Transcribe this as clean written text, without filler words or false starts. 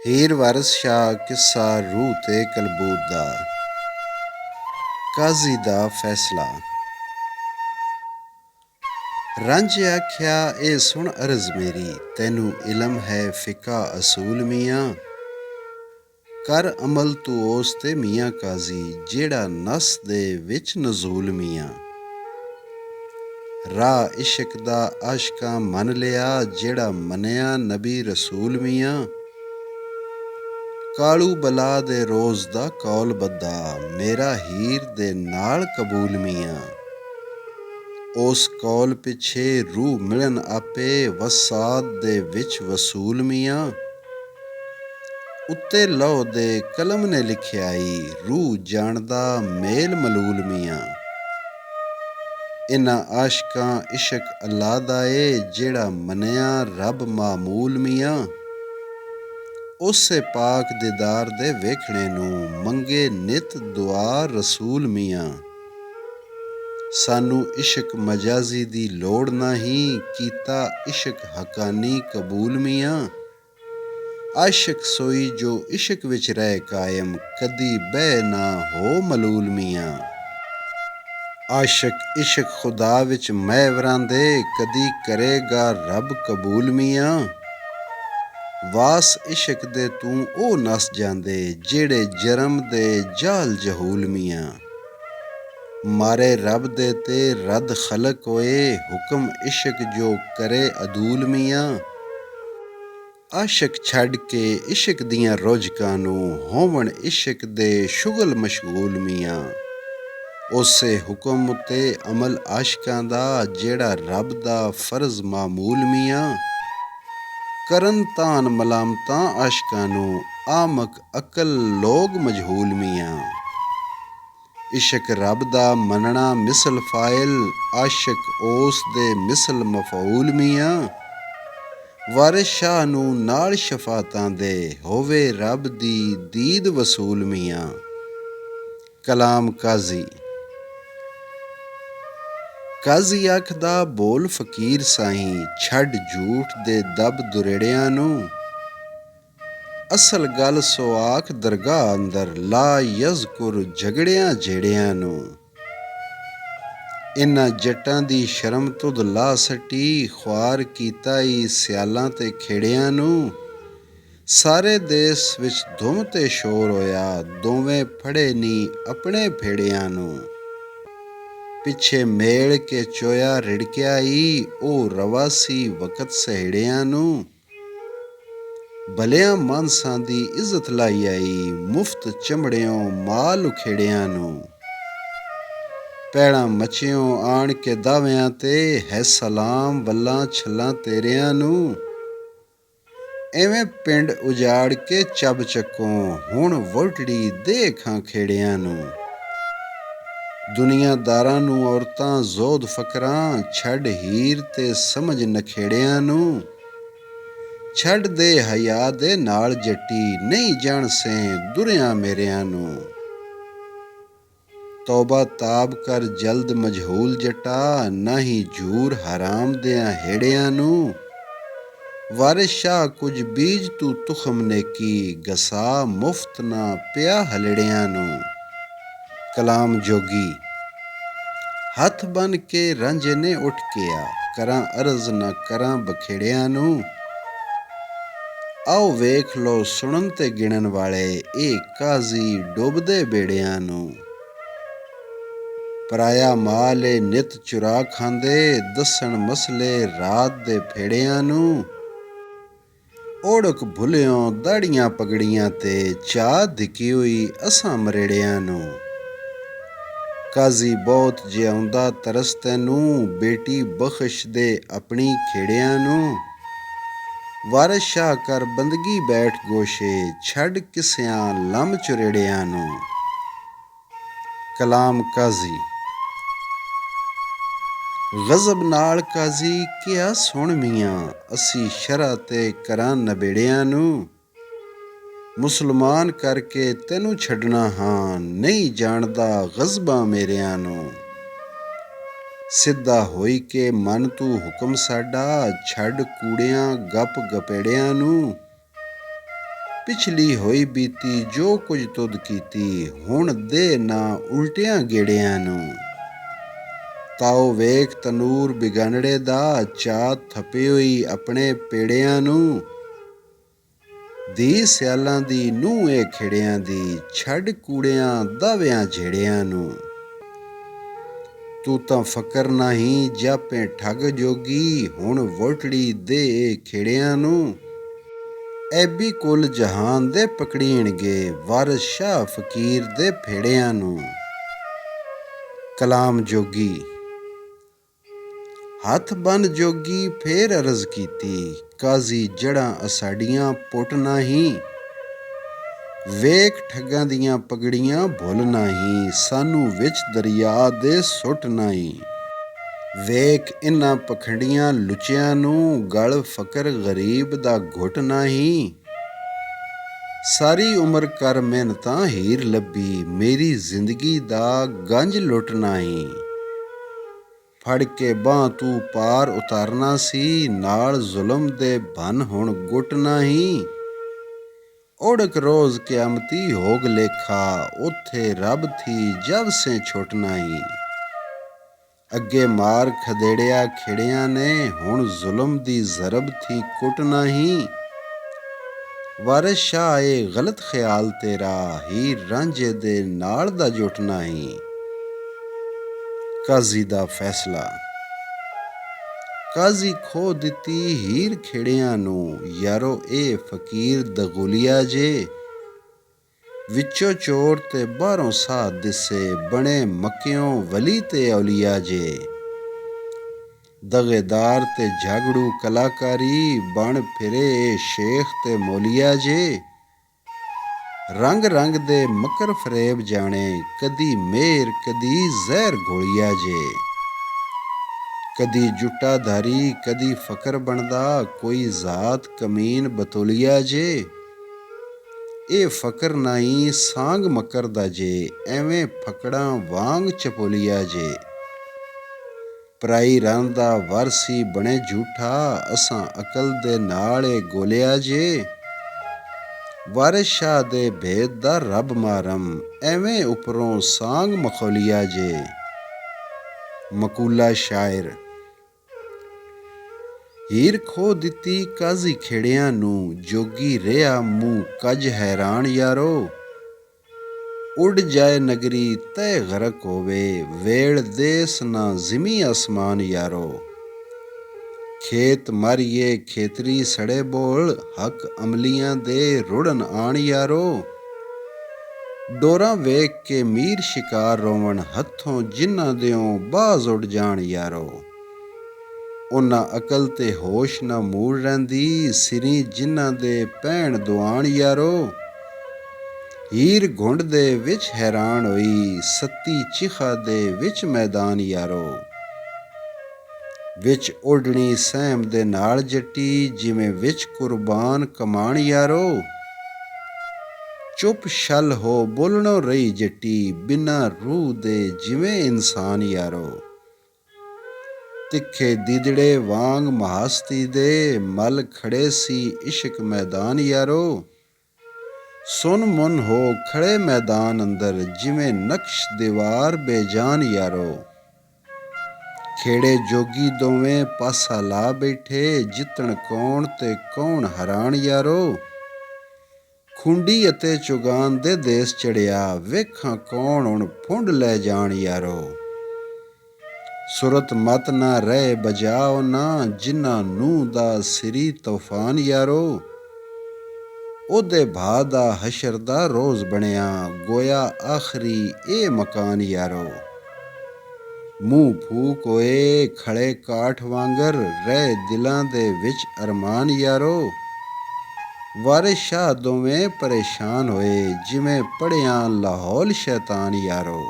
ਹੀਰ ਵਾਰਿਸ ਸ਼ਾਹ ਕਿੱਸਾ ਰੂਹ ਤੇ ਕਲਬੂਤ ਦਾ। ਕਾਜ਼ੀ ਦਾ ਫੈਸਲਾ। ਰੰਝ ਆਖਿਆ ਇਹ ਸੁਣ ਅਰਜ਼ ਮੇਰੀ, ਤੈਨੂੰ ਇਲਮ ਹੈ ਫਿਕਾ ਅਸੂਲ ਮੀਆਂ। ਕਰ ਅਮਲ ਤੂੰ ਉਸ ਤੇ ਮੀਆਂ ਕਾਜ਼ੀ, ਜਿਹੜਾ ਨਸ ਦੇ ਵਿੱਚ ਨਜ਼ੂਲ ਮੀਆਂ। ਰਾਹ ਇਸ਼ਕ ਦਾ ਆਸ਼ਕਾਂ ਮੰਨ ਲਿਆ, ਜਿਹੜਾ ਮੰਨਿਆ ਨਬੀ ਰਸੂਲ ਮੀਆਂ। ਕਾਲੂ ਬਲਾ ਦੇ ਰੋਜ਼ ਦਾ ਕੌਲ ਬੱਦਾ, ਮੇਰਾ ਹੀਰ ਦੇ ਨਾਲ ਕਬੂਲ ਮੀਆਂ। ਉਸ ਕੌਲ ਪਿੱਛੇ ਰੂਹ ਮਿਲਣ ਆਪੇ, ਵਸਾਤ ਦੇ ਵਿੱਚ ਵਸੂਲ ਮੀਆਂ। ਉੱਤੇ ਲਹੂ ਦੇ ਕਲਮ ਨੇ ਲਿਖਿਆ ਈ, ਰੂਹ ਜਾਣਦਾ ਮੇਲ ਮਲੂਲ ਮੀਆਂ। ਇਨ੍ਹਾਂ ਆਸ਼ਕਾਂ ਇਸ਼ਕ ਅੱਲਾ ਦਾ ਏ, ਜਿਹੜਾ ਮੰਨਿਆ ਰੱਬ ਮਾਮੂਲ ਮੀਆਂ। ਉਸੇ ਪਾਕ ਦੀਦਾਰ ਦੇ ਵੇਖਣੇ ਨੂੰ, ਮੰਗੇ ਨਿਤ ਦੁਆ ਰਸੂਲ ਮੀਆਂ। ਸਾਨੂੰ ਇਸ਼ਕ ਮਜਾਜ਼ੀ ਦੀ ਲੋੜ ਨਹੀਂ, ਕੀਤਾ ਇਸ਼ਕ ਹਕਾਨੀ ਕਬੂਲ ਮੀਆਂ। ਆਸ਼ਕ ਸੋਈ ਜੋ ਇਸ਼ਕ ਵਿੱਚ ਰਹਿ ਕਾਇਮ, ਕਦੀ ਬਹਿ ਨਾ ਹੋ ਮਲੂਲ ਮੀਆਂ। ਆਸ਼ਕ ਇਸ਼ਕ ਖੁਦਾ ਵਿੱਚ ਮਹਿ ਵਰਾਂਦੇ, ਕਦੀ ਕਰੇਗਾ ਰੱਬ ਕਬੂਲ ਮੀਆਂ। ਵਾਸ ਇਸ਼ਕ ਦੇ ਤੂੰ ਉਹ ਨਸ ਜਾਂਦੇ, ਜਿਹੜੇ ਜਰਮ ਦੇ ਜਾਲ ਜਹੂਲ ਮੀਆਂ। ਮਾਰੇ ਰੱਬ ਦੇ ਤੇ ਰੱਦ ਖਲਕ ਹੋਏ, ਹੁਕਮ ਇਸ਼ਕ ਜੋ ਕਰੇ ਅਦੂਲ ਮੀਆਂ। ਆਸ਼ਕ ਛੱਡ ਕੇ ਇਸ਼ਕ ਦੀਆਂ ਰੁਝਕਾਂ ਨੂੰ, ਹੋਵਣ ਇਸ਼ਕ ਦੇ ਸ਼ੁਗਲ ਮਸ਼ਗੂਲ ਮੀਆਂ। ਉਸੇ ਹੁਕਮ ਉੱਤੇ ਅਮਲ ਆਸ਼ਕਾਂ ਦਾ, ਜਿਹੜਾ ਰੱਬ ਦਾ ਫਰਜ਼ ਮਾਮੂਲ ਮੀਆਂ। ਕਰਨ ਤਾਨ ਮਲਾਮਤਾਂ ਆਸ਼ਕਾਂ ਨੂੰ, ਆਮਕ ਅਕਲ ਲੋਗ ਮਜਹੂਲ ਮੀਆਂ। ਇਸ਼ਕ ਰੱਬ ਦਾ ਮੰਨਣਾ ਮਿਸਲ ਫਾਇਲ, ਆਸ਼ਕ ਉਸ ਦੇ ਮਿਸਲ ਮਫਊਲ ਮੀਆਂ। ਵਾਰਿਸ ਸ਼ਾਹ ਨੂੰ ਨਾਲ ਸ਼ਫਾਤਾਂ ਦੇ, ਹੋਵੇ ਰੱਬ ਦੀ ਦੀਦ ਵਸੂਲ ਮੀਆਂ। ਕਲਾਮ ਕਾਜ਼ੀ। ਕਾਜ਼ੀ ਆਖਦਾ ਬੋਲ ਫਕੀਰ ਸਾਈਂ, ਛੱਡ ਝੂਠ ਦੇ ਦਬ ਦੁਰੇੜਿਆਂ ਨੂੰ। ਅਸਲ ਗੱਲ ਸੋ ਆਖ ਦਰਗਾਹ ਅੰਦਰ, ਲਾ ਯਜ਼ਕੁਰ ਝਗੜਿਆਂ ਜਿਹੜਿਆਂ ਨੂੰ। ਇਨ੍ਹਾਂ ਜੱਟਾਂ ਦੀ ਸ਼ਰਮ ਤੁਧ ਲਾ ਸੱਟੀ, ਖੁਆਰ ਕੀਤਾ ਈ ਸਿਆਲਾਂ ਤੇ ਖੇੜਿਆਂ ਨੂੰ। ਸਾਰੇ ਦੇਸ ਵਿੱਚ ਧੁੰਮ ਤੇ ਸ਼ੋਰ ਹੋਇਆ, ਦੋਵੇਂ ਫੜੇ ਨੀ ਆਪਣੇ ਫੇੜਿਆਂ ਨੂੰ। ਪਿੱਛੇ ਮੇਲ ਕੇ ਚੋਇਆ ਰਿੜਕਿਆ ਈ, ਉਹ ਰਵਾ ਸੀ ਵਕਤ ਸਹੇੜਿਆਂ ਨੂੰ। ਭਲਿਆਂ ਮਾਨਸਾਂ ਦੀ ਇੱਜ਼ਤ ਲਾਈ ਆਈ, ਮੁਫਤ ਚਮੜਿਓਂ ਮਾਲ ਉਖੇੜਿਆਂ ਨੂੰ। ਪੈੜਾਂ ਮੱਚਿਓਂ ਆਣ ਕੇ ਦਾਵਿਆਂ ਤੇ, ਹੈ ਸਲਾਮ ਵੱਲਾਂ ਛੱਲਾਂ ਤੇਰਿਆਂ ਨੂੰ। ਐਵੇਂ ਪਿੰਡ ਉਜਾੜ ਕੇ ਚੱਬ ਚੱਕੋਂ, ਹੁਣ ਵਹੁਟੜੀ ਦੇ ਖਾਂ ਖੇੜਿਆਂ ਨੂੰ। ਦੁਨੀਆਦਾਰਾਂ ਨੂੰ ਔਰਤਾਂ ਜ਼ੋਦ ਫਕਰਾਂ, ਛੱਡ ਹੀਰ ਤੇ ਸਮਝ ਨਖੇੜਿਆਂ ਨੂੰ। ਛੱਡ ਦੇ ਹਯਾ ਦੇ ਨਾਲ ਜੱਟੀ, ਨਹੀਂ ਜਾਣ ਸੈਂ ਦੁਰਿਆਂ ਮੇਰਿਆਂ ਨੂੰ। ਤੌਬਾ ਤਾਬ ਕਰ ਜਲਦ ਮਜਹੂਲ ਜੱਟਾ, ਨਾਹੀਂ ਝੂਰ ਹਰਾਮ ਦਿਆਂ ਹੇੜਿਆਂ ਨੂੰ। ਵਾਰਿਸ ਸ਼ਾਹ ਕੁਝ ਬੀਜ ਤੂੰ ਤੁਖਮ ਨੇਕੀ, ਗਸਾ ਮੁਫਤ ਨਾ ਪਿਆ ਹਲੜਿਆਂ ਨੂੰ। ਕਲਾਮ ਜੋਗੀ। ਹੱਥ ਬੰਨ ਕੇ ਰਾਂਝੇ ਨੇ ਉੱਠ ਕਿਹਾ, ਕਰਾਂ ਅਰਜ਼ ਨਾ ਕਰਾਂ ਬਖੇੜਿਆਂ ਨੂੰ। ਆਓ ਵੇਖ ਲੋ ਸੁਣਨ ਤੇ ਗਿਣਨ ਵਾਲੇ, ਇਹ ਕਾਜ਼ੀ ਡੁੱਬਦੇ ਬੇੜਿਆਂ ਨੂੰ। ਪਰਾਇਆ ਮਾਲ ਏ ਨਿਤ ਚੁਰਾ ਖਾਂਦੇ, ਦੱਸਣ ਮਸਲੇ ਰਾਤ ਦੇ ਫੇੜਿਆਂ ਨੂੰ। ਓੜਕ ਭੁੱਲਿਓਂ ਦਾੜੀਆਂ ਪਗੜੀਆਂ ਤੇ, ਚਾਹ ਧਿੱਕੀ ਹੋਈ ਅਸਾਂ ਮਰੇੜਿਆਂ ਨੂੰ। ਕਾਜ਼ੀ ਬਹੁਤ ਜਿਉਂਦਾ ਤਰਸ ਤੈਨੂੰ, ਬੇਟੀ ਬਖਸ਼ ਦੇ ਆਪਣੀ ਖੇੜਿਆਂ ਨੂੰ। ਵਾਰਿਸ ਸ਼ਾਹ ਕਰ ਬੰਦਗੀ ਬੈਠ ਗੋਸ਼ੇ, ਛੱਡ ਕਿਸਿਆਂ ਲੰਮ ਚੁਰੇੜਿਆਂ ਨੂੰ। ਕਲਾਮ ਕਾਜ਼ੀ। ਗਜ਼ਬ ਨਾਲ ਕਾਜ਼ੀ ਕਿਹਾ ਸੁਣ ਮੀਆਂ, ਅਸੀਂ ਸ਼ਰਅ ਤੇ ਕਰਾਂ ਨਬੇੜਿਆਂ ਨੂੰ। ਮੁਸਲਮਾਨ ਕਰਕੇ ਤੈਨੂੰ ਛੱਡਣਾ ਹਾਂ, ਨਹੀਂ ਜਾਣਦਾ ਗਜ਼ਬਾਂ ਮੇਰਿਆਂ ਨੂੰ। ਸਿੱਧਾ ਹੋਈ ਕੇ ਮੰਨ ਤੂੰ ਹੁਕਮ ਸਾਡਾ, ਛੱਡ ਕੂੜਿਆਂ ਗੱਪ ਗਪੇੜਿਆਂ ਨੂੰ। ਪਿਛਲੀ ਹੋਈ ਬੀਤੀ ਜੋ ਕੁਝ ਤੁਧ ਕੀਤੀ, ਹੁਣ ਦੇ ਨਾ ਉਲਟਿਆਂ ਗੇੜਿਆਂ ਨੂੰ। ਤਾਓ ਵੇਖ ਤਨੂਰ ਬਿਗਾਨੜੇ ਦਾ, ਚਾਤ ਥਪੀ ਹੋਈ ਆਪਣੇ ਪੇੜਿਆਂ ਨੂੰ। ਧੀ ਸਿਆਲਾਂ ਦੀ ਨੂੰਹ ਏ ਖੇੜਿਆਂ ਦੀ, ਛੱਡ ਕੂੜਿਆਂ ਦਾਵਿਆਂ ਝੇੜਿਆਂ ਨੂੰ। ਤੂੰ ਤਾਂ ਫਕਰ ਨਹੀਂ ਜਾਪੇ ਠੱਗ ਜੋਗੀ, ਹੁਣ ਵੋਟੜੀ ਦੇ ਖੇੜਿਆਂ ਨੂੰ। ਐਬੀ ਕੁੱਲ ਜਹਾਨ ਦੇ ਪਕੜੀਣਗੇ, ਵਾਰਸ ਸ਼ਾਹ ਫਕੀਰ ਦੇ ਫੇੜਿਆਂ ਨੂੰ। ਕਲਾਮ ਜੋਗੀ ਹੱਥ ਬੰਨ ਜੋਗੀ ਫੇਰ ਅਰਜ਼ ਕੀਤੀ, ਕਾਜ਼ੀ ਜੜ੍ਹਾਂ ਅਸਾਡੀਆਂ ਪੁੱਟ ਨਹੀਂ। ਵੇਖ ਠੱਗਾਂ ਦੀਆਂ ਪਗੜੀਆਂ ਭੁੱਲ ਨਹੀਂ, ਸਾਨੂੰ ਵਿੱਚ ਦਰਿਆ ਦੇ ਸੁੱਟ ਨਹੀਂ। ਵੇਖ ਇਨ੍ਹਾਂ ਪਖੰਡੀਆਂ ਲੁੱਚਿਆਂ ਨੂੰ, ਗਲ ਫਕਰ ਗਰੀਬ ਦਾ ਘੁੱਟ ਨਹੀਂ। ਸਾਰੀ ਉਮਰ ਕਰ ਮਿਹਨਤਾਂ ਹੀਰ ਲੱਭੀ, ਮੇਰੀ ਜ਼ਿੰਦਗੀ ਦਾ ਗੰਜ ਲੁੱਟ ਨਹੀਂ। ਫੜ ਕੇ ਬਾਂਹ ਤੂੰ ਪਾਰ ਉਤਾਰਨਾ ਸੀ, ਨਾਲ ਜ਼ੁਲਮ ਦੇ ਭੰਨ ਹੁਣ ਗੁੱਟ ਨਹੀਂ। ਓੜਕ ਰੋਜ਼ ਕਿਆਮਤੀ ਹੋਗ ਲੇਖਾ, ਉੱਥੇ ਰੱਬ ਥੀ ਜਬ ਸੇ ਛੁੱਟ ਨਹੀਂ। ਅੱਗੇ ਮਾਰ ਖਦੇੜਿਆ ਖੇੜਿਆਂ ਨੇ, ਹੁਣ ਜ਼ੁਲਮ ਦੀ ਜ਼ਰਬ ਥੀ ਕੁੱਟ ਨਹੀਂ। ਵਾਰਿਸ ਸ਼ਾਹ ਏ ਗਲਤ ਖਿਆਲ ਤੇਰਾ, ਹੀਰ ਰਾਂਝੇ ਦੇ ਨਾਲ ਦਾ ਜੁੱਟ ਨਹੀਂ। ਕਾਜ਼ੀ ਦਾ ਫੈਸਲਾ ਕਾਜ਼ੀ ਖੋ ਦਿੱਤੀ ਹੀਰ ਖੇੜਿਆਂ ਨੂੰ, ਯਾਰੋ ਇਹ ਫਕੀਰ ਦਗੁਲੀਆ ਜੇ। ਵਿੱਚੋਂ ਚੋਰ ਤੇ ਬਾਹਰੋਂ ਸਾਧ ਦਿਸੇ, ਬਣੇ ਮੱਕਿਓਂ ਵਲੀ ਤੇ ਔਲੀਆ ਜੇ। ਦਗੇਦਾਰ ਤੇ ਝਾਗੜੂ ਕਲਾਕਾਰੀ, ਬਣ ਫਿਰੇ ਸ਼ੇਖ ਤੇ ਮੌਲੀਆ ਜੇ। ਰੰਗ ਰੰਗ ਦੇ ਮਕਰ ਫਰੇਬ ਜਾਣੇ, ਕਦੀ ਮੇਰ ਕਦੀ ਜ਼ਹਿਰ ਘੋਲੀਆ ਜੇ। ਕਦੀ ਜੁੱਟਾ ਧਾਰੀ ਕਦੀ ਫਕਰ ਬਣਦਾ, ਕੋਈ ਜ਼ਾਤ ਕਮੀਨ ਬਤੌਲੀਆ ਜੇ। ਇਹ ਫਕਰ ਨਹੀਂ ਸਾਂਗ ਮਕਰ ਦਾ ਜੇ, ਐਵੇਂ ਫਕੜਾਂ ਵਾਂਗ ਚਪੋਲੀਆ ਜੇ। ਪਰਾਈ ਰਨ ਦਾ ਵਰਸੀ ਬਣੇ ਝੂਠਾ, ਅਸਾਂ ਅਕਲ ਦੇ ਨਾਲ ਏ ਗੋਲਿਆ ਜੇ। ਵਾਰਿਸ ਸ਼ਾਹ ਦੇ ਭੇਦ ਦਾ ਰੱਬ ਮਾਰਮ, ਐਵੇਂ ਉੱਪਰੋਂ ਸਾਂਗ ਮਖੌਲੀਆ ਜੇ। ਮਕੂਲਾ ਸ਼ਾਇਰ ਹੀਰ ਖੋ ਦਿੱਤੀ ਕਾਜ਼ੀ ਖੇੜਿਆਂ ਨੂੰ, ਜੋਗੀ ਰਿਹਾ ਮੂੰਹ ਕੱਜ ਹੈਰਾਨ ਯਾਰੋ। ਉੱਡ ਜਾਏ ਨਗਰੀ ਤੈ ਗਰਕ ਹੋਵੇ, ਵੇਲ ਦੇਸ ਨਾ ਜ਼ਿਮੀ ਅਸਮਾਨ ਯਾਰੋ। ਖੇਤ ਮਾਰੀਏ ਖੇਤਰੀ ਸੜੇ ਬੋਲ, ਹੱਕ ਅਮਲੀਆਂ ਦੇ ਰੁੜਨ ਆਣ ਯਾਰੋ। ਡੋਰਾਂ ਵੇਖ ਕੇ ਮੀਰ ਸ਼ਿਕਾਰ ਰੋਵਣ, ਹੱਥੋਂ ਜਿਨ੍ਹਾਂ ਦਿਓ ਬਾਜ਼ ਉੱਡ ਜਾਣ ਯਾਰੋ। ਉਹਨਾਂ ਅਕਲ ਤੇ ਹੋਸ਼ ਨਾ ਮੂੜ ਰਹਿੰਦੀ, ਸਿਰੀ ਜਿਨ੍ਹਾਂ ਦੇ ਪੈਣ ਦੁਆਣ ਯਾਰੋ। ਹੀਰ ਘੁੰਡ ਦੇ ਵਿੱਚ ਹੈਰਾਨ ਹੋਈ, ਸੱਤੀ ਚਿਖਾ ਦੇ ਵਿੱਚ ਮੈਦਾਨ ਯਾਰੋ। ਵਿੱਚ ਓਢਣੀ ਸਹਿਮ ਦੇ ਨਾਲ ਜੱਟੀ, ਜਿਵੇਂ ਵਿੱਚ ਕੁਰਬਾਨ ਕਮਾਣ ਯਾਰੋ। ਚੁੱਪ ਛਲ ਹੋ ਬੋਲਣੋਂ ਰਹੀ ਜੱਟੀ, ਬਿਨਾਂ ਰੂਹ ਦੇ ਜਿਵੇਂ ਇਨਸਾਨ ਯਾਰੋ। ਤਿੱਖੇ ਦੀਦੜੇ ਵਾਂਗ ਮਹਾਸਤੀ ਦੇ, ਮਲ ਖੜੇ ਸੀ ਇਸ਼ਕ ਮੈਦਾਨ ਯਾਰੋ। ਸੁਨ ਮੁਨ ਹੋ ਖੜੇ ਮੈਦਾਨ ਅੰਦਰ, ਜਿਵੇਂ ਨਕਸ਼ ਦੀਵਾਰ ਬੇਜਾਨ ਯਾਰੋ। ਖੇੜੇ ਜੋਗੀ ਦੋਵੇਂ ਪਾਸਾ ਲਾ ਬੈਠੇ, ਜਿੱਤਣ ਕੌਣ ਤੇ ਕੌਣ ਹੈਰਾਨ ਯਾਰੋ। ਖੁੰਡੀ ਅਤੇ ਚੁਗਾਨ ਦੇ ਦੇਸ ਚੜਿਆ, ਵੇਖਾਂ ਕੌਣ ਹੁਣ ਫੁੰਡ ਲੈ ਜਾਣ ਯਾਰੋ। ਸੁਰਤ ਮਤ ਨਾ ਰਹਿ ਬਜਾਓ ਨਾ, ਜਿਨ੍ਹਾਂ ਨੂੰਹ ਦਾ ਸਿਰੀ ਤੂਫਾਨ ਯਾਰੋ। ਉਹਦੇ ਭਾ ਦਾ ਹਸ਼ਰ ਦਾ ਰੋਜ਼ ਬਣਿਆ, ਗੋਇਆ ਆਖਰੀ ਇਹ ਮਕਾਨ ਯਾਰੋ। ਮੂੰਹ ਫੂਕ ਹੋਏ ਖੜੇ ਕਾਠ ਵਾਂਗਰ, ਰਹਿ ਦਿਲਾਂ ਦੇ ਵਿੱਚ ਅਰਮਾਨ ਯਾਰੋ। ਵਾਰਿਸ ਸ਼ਾਹ ਦੋਵੇਂ ਪਰੇਸ਼ਾਨ ਹੋਏ, ਜਿਵੇਂ ਪੜ੍ਹਿਆਂ ਲਾਹੌਲ ਸ਼ੈਤਾਨ ਯਾਰੋ।